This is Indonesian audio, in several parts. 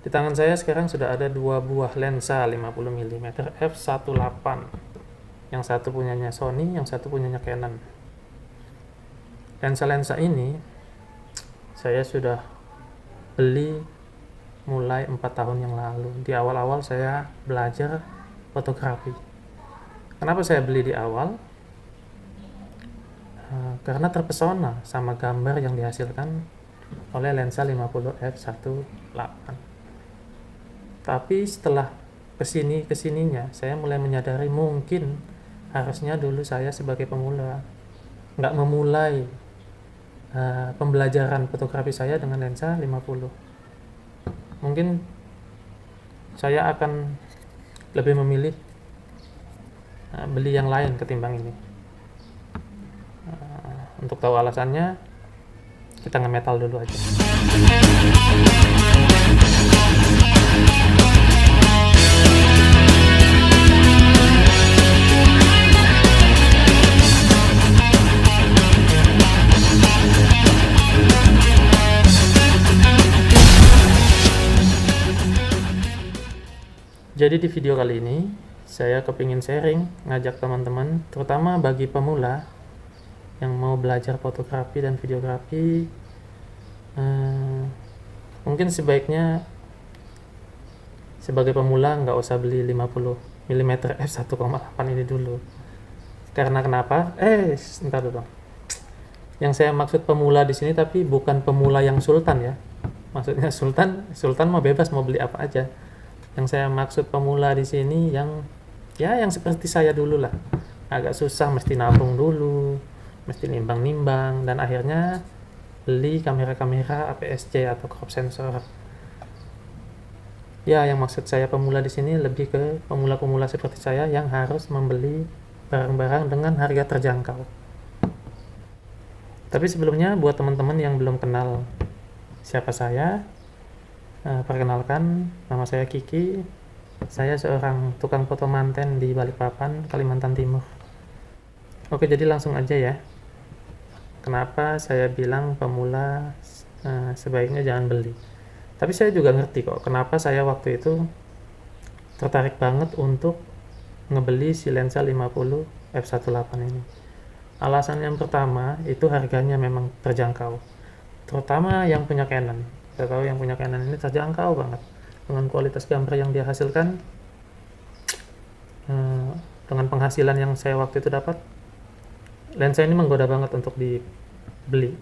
Di tangan saya sekarang sudah ada dua buah lensa 50 mm f1.8. Yang satu punyanya Sony, yang satu punyanya Canon. Lensa-lensa ini saya sudah beli mulai 4 tahun yang lalu. Di awal-awal saya belajar fotografi. Kenapa saya beli di awal? Karena terpesona sama gambar yang dihasilkan oleh lensa 50 f1.8. Tapi setelah kesininya saya mulai menyadari mungkin harusnya dulu saya sebagai pemula nggak memulai pembelajaran fotografi saya dengan lensa 50. Mungkin saya akan lebih memilih beli yang lain ketimbang ini. Untuk tahu alasannya, kita nge-metal dulu aja. Jadi di video kali ini, saya kepingin sharing, ngajak teman-teman, terutama bagi pemula yang mau belajar fotografi dan videografi, mungkin sebaiknya sebagai pemula nggak usah beli 50 mm f1.8 ini dulu. Karena kenapa? Sebentar dulu. Yang saya maksud pemula di sini tapi bukan pemula yang sultan ya. Maksudnya sultan mau bebas mau beli apa aja. Yang saya maksud pemula di sini yang seperti saya dulu lah. Agak susah, mesti nabung dulu, mesti nimbang-nimbang, dan akhirnya beli kamera-kamera APS-C atau crop sensor. Ya, yang maksud saya pemula di sini lebih ke pemula-pemula seperti saya yang harus membeli barang-barang dengan harga terjangkau. Tapi sebelumnya buat teman-teman yang belum kenal siapa saya, perkenalkan, nama saya Kiki. Saya seorang tukang foto manten di Balikpapan, Kalimantan Timur. Oke, jadi langsung aja ya. Kenapa saya bilang pemula sebaiknya jangan beli. Tapi saya juga ngerti kok kenapa saya waktu itu tertarik banget untuk ngebeli si lensa 50 f1.8 ini. Alasan yang pertama itu harganya memang terjangkau. Terutama yang punya Canon. Saya tahu yang punya Canon ini terjangkau banget dengan kualitas gambar yang dia hasilkan, dengan penghasilan yang saya waktu itu dapat. Lensa ini menggoda banget untuk dibeli.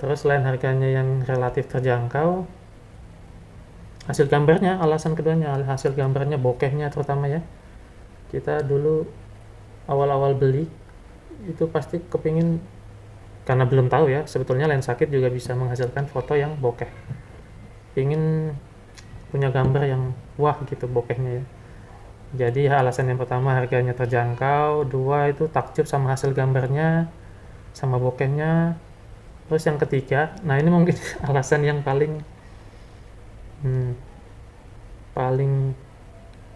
Terus selain harganya yang relatif terjangkau, hasil gambarnya, alasan keduanya, hasil gambarnya, bokehnya terutama ya. Kita dulu awal-awal beli itu pasti kepingin, karena belum tahu ya, sebetulnya lensa kit juga bisa menghasilkan foto yang bokeh. Ingin punya gambar yang wah gitu bokehnya ya. Jadi alasan yang pertama harganya terjangkau, dua itu takjub sama hasil gambarnya, sama bokehnya. Terus yang ketiga, nah ini mungkin alasan yang paling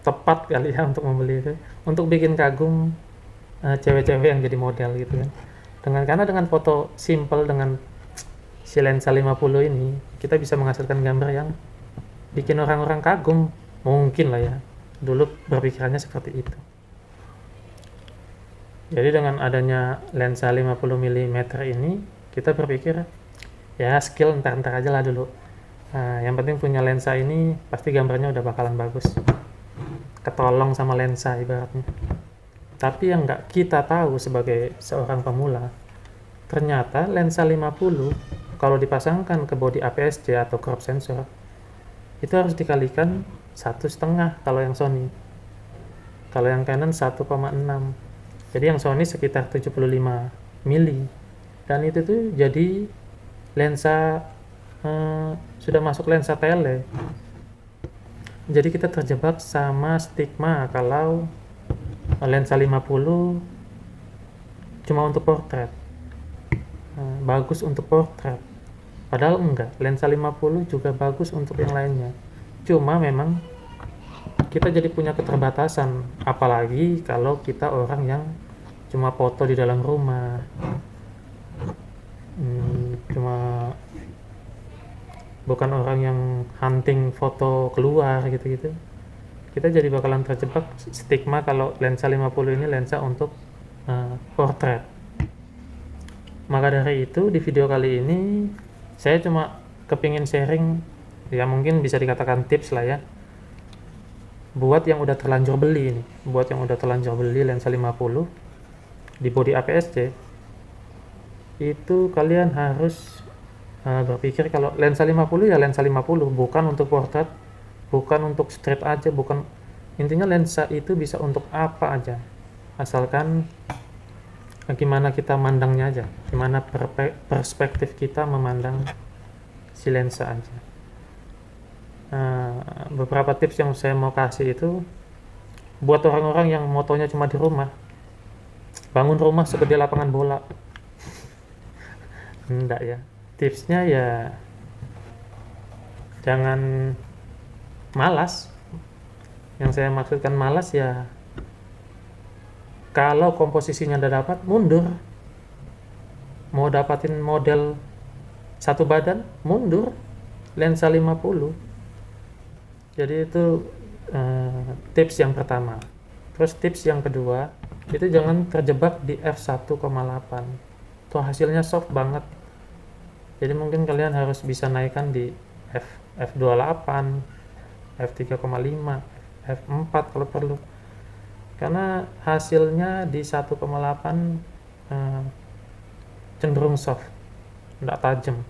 tepat kali ya untuk membeli itu, untuk bikin kagum cewek-cewek yang jadi model gitu kan. Karena dengan foto simple dengan si lensa 50 ini, kita bisa menghasilkan gambar yang bikin orang-orang kagum, mungkin lah ya. Dulu berpikirannya seperti itu. Jadi dengan adanya lensa 50 mm ini, kita berpikir ya skill ntar aja lah dulu. Yang penting punya lensa ini pasti gambarnya udah bakalan bagus, ketolong sama lensa ibaratnya. Tapi yang nggak kita tahu sebagai seorang pemula, ternyata lensa 50 kalau dipasangkan ke bodi APS-C atau crop sensor itu harus dikalikan 1,5 kalau yang Sony. Kalau yang Canon 1,6. Jadi yang Sony sekitar 75 mili. Dan itu tuh jadi lensa sudah masuk lensa tele. Jadi kita terjebak sama stigma kalau lensa 50 cuma untuk portrait. Bagus untuk portrait. Padahal enggak, lensa 50 juga bagus untuk yang lainnya. Cuma memang kita jadi punya keterbatasan, apalagi kalau kita orang yang cuma foto di dalam rumah, cuma bukan orang yang hunting foto keluar gitu-gitu, kita jadi bakalan terjebak stigma kalau lensa 50 ini lensa untuk portrait. Maka dari itu di video kali ini saya cuma kepingin sharing, ya mungkin bisa dikatakan tips lah ya, buat yang udah terlanjur beli ini, buat yang udah terlanjur beli lensa 50 di body APS-C, itu kalian harus berpikir kalau lensa 50 ya lensa 50, bukan untuk portrait, bukan untuk street aja, bukan, intinya lensa itu bisa untuk apa aja, asalkan gimana kita mandangnya aja, gimana perspektif kita memandang si lensa aja. Beberapa tips yang saya mau kasih itu buat orang-orang yang motonya cuma di rumah, bangun rumah segede lapangan bola. Enggak ya, tipsnya ya jangan malas. Yang saya maksudkan malas ya, kalau komposisinya udah dapat, mundur. Mau dapatin model satu badan, mundur. Lensa 50. Jadi itu tips yang pertama. Terus tips yang kedua, itu jangan terjebak di f1,8. Tuh hasilnya soft banget. Jadi mungkin kalian harus bisa naikkan di f28, f3,5, f4 kalau perlu. Karena hasilnya di 1,8 cenderung soft, tidak tajam.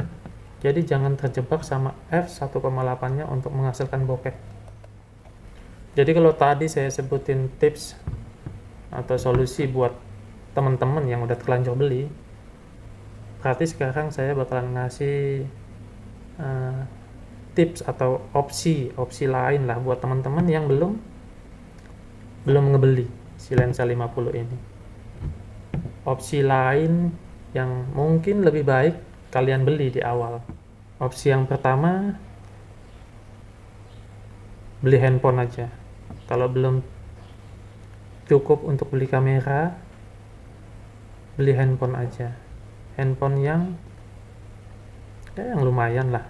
Jadi jangan terjebak sama f1,8 nya untuk menghasilkan bokeh. Jadi kalau tadi saya sebutin tips atau solusi buat teman-teman yang udah terlanjur beli, berarti sekarang saya bakalan ngasih tips atau opsi lain lah buat teman-teman yang belum ngebeli si lensa 50 ini. Opsi lain yang mungkin lebih baik kalian beli di awal. Opsi yang pertama, beli handphone aja. Kalau belum cukup untuk beli kamera, beli handphone aja. Handphone yang lumayan lah,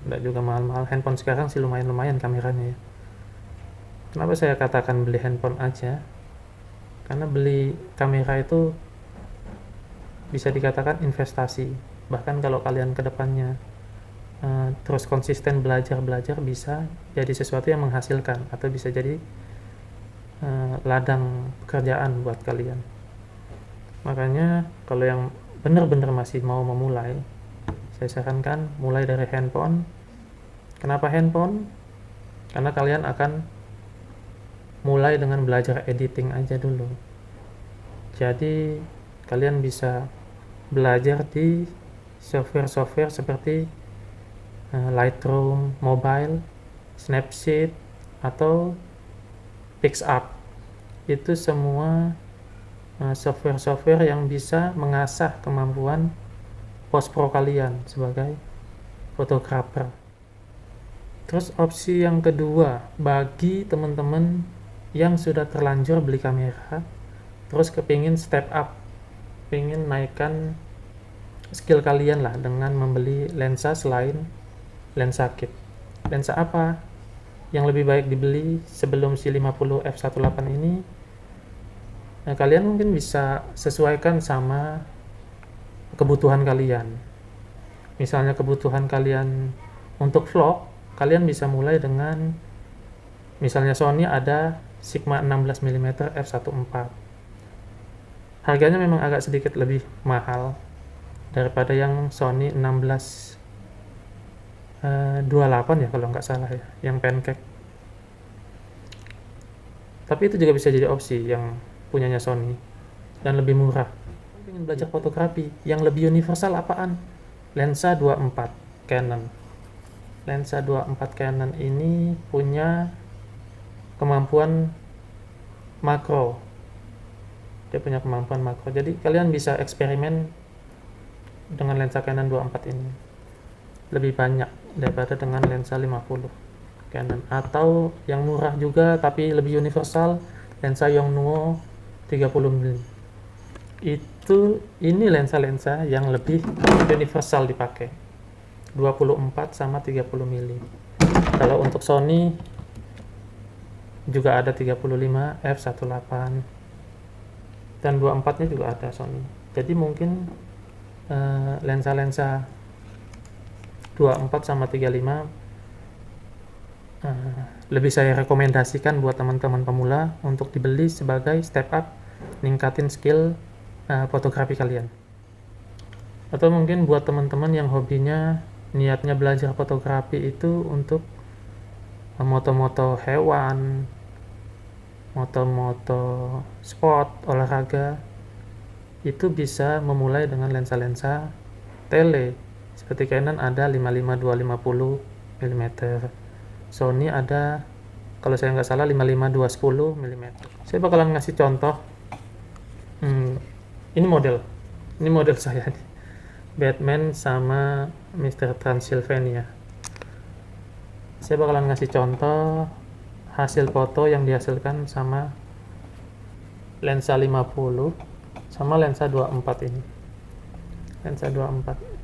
nggak juga mahal-mahal. Handphone sekarang sih lumayan kameranya ya. Kenapa saya katakan beli handphone aja? Karena beli kamera itu bisa dikatakan investasi. Bahkan kalau kalian ke depannya terus konsisten belajar, bisa jadi sesuatu yang menghasilkan, atau bisa jadi ladang pekerjaan buat kalian. Makanya kalau yang benar-benar masih mau memulai, saya sarankan mulai dari handphone. Kenapa handphone? Karena kalian akan mulai dengan belajar editing aja dulu. Jadi kalian bisa belajar di software seperti Lightroom Mobile, Snapseed, atau PixArt. Itu semua software yang bisa mengasah kemampuan post pro kalian sebagai fotografer. Terus opsi yang kedua, bagi teman-teman yang sudah terlanjur beli kamera, terus kepingin step up, pengen naikkan skill kalian lah dengan membeli lensa selain lensa kit. Lensa apa yang lebih baik dibeli sebelum si 50 f1.8 ini? Nah, kalian mungkin bisa sesuaikan sama kebutuhan kalian. Misalnya kebutuhan kalian untuk vlog, kalian bisa mulai dengan misalnya Sony ada Sigma 16mm f1.4. Harganya memang agak sedikit lebih mahal daripada yang Sony 1628 ya kalau nggak salah ya, yang pancake. Tapi itu juga bisa jadi opsi yang punyanya Sony dan lebih murah. Pengen belajar fotografi yang lebih universal apaan? Lensa 24 Canon. Lensa 24 Canon ini punya kemampuan makro. Dia punya kemampuan makro. Jadi kalian bisa eksperimen dengan lensa Canon 24 ini lebih banyak daripada dengan lensa 50 Canon. Atau yang murah juga tapi lebih universal, lensa Yongnuo 30mm. Ini lensa-lensa yang lebih universal dipakai. 24 sama 30 mili. Kalau untuk Sony juga ada 35 f1.8 dan 24 nya juga ada Sony. Jadi mungkin lensa-lensa 24 sama 35 lebih saya rekomendasikan buat teman-teman pemula untuk dibeli sebagai step up ningkatin skill fotografi kalian. Atau mungkin buat teman-teman yang hobinya niatnya belajar fotografi itu untuk moto-moto hewan, moto-moto sport, olahraga, itu bisa memulai dengan lensa-lensa tele. Seperti Canon ada 55-250 mm, Sony ada, kalau saya nggak salah, 55-210 mm. Saya bakalan ngasih contoh. Ini model saya nih, Batman sama Mr. Transylvania. Saya bakalan ngasih contoh hasil foto yang dihasilkan sama lensa 50 sama lensa 24 ini. Lensa 24.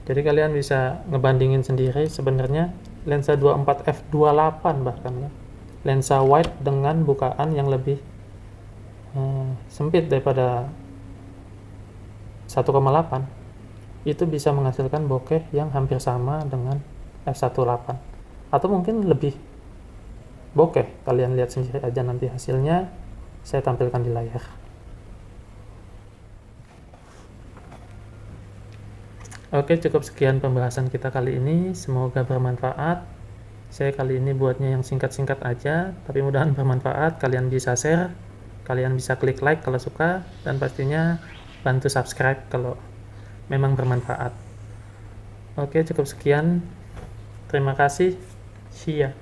Jadi kalian bisa ngebandingin sendiri sebenarnya lensa 24 f/28 bahkan ya. Lensa wide dengan bukaan yang lebih sempit daripada 1,8 itu bisa menghasilkan bokeh yang hampir sama dengan f1.8 atau mungkin lebih bokeh. Kalian lihat sendiri aja nanti hasilnya saya tampilkan di layar. Oke, cukup sekian pembahasan kita kali ini, semoga bermanfaat. Saya kali ini buatnya yang singkat-singkat aja, tapi mudah-mudahan bermanfaat. Kalian bisa share, kalian bisa klik like kalau suka, dan pastinya bantu subscribe kalau memang bermanfaat. Oke, cukup sekian. Terima kasih. See ya.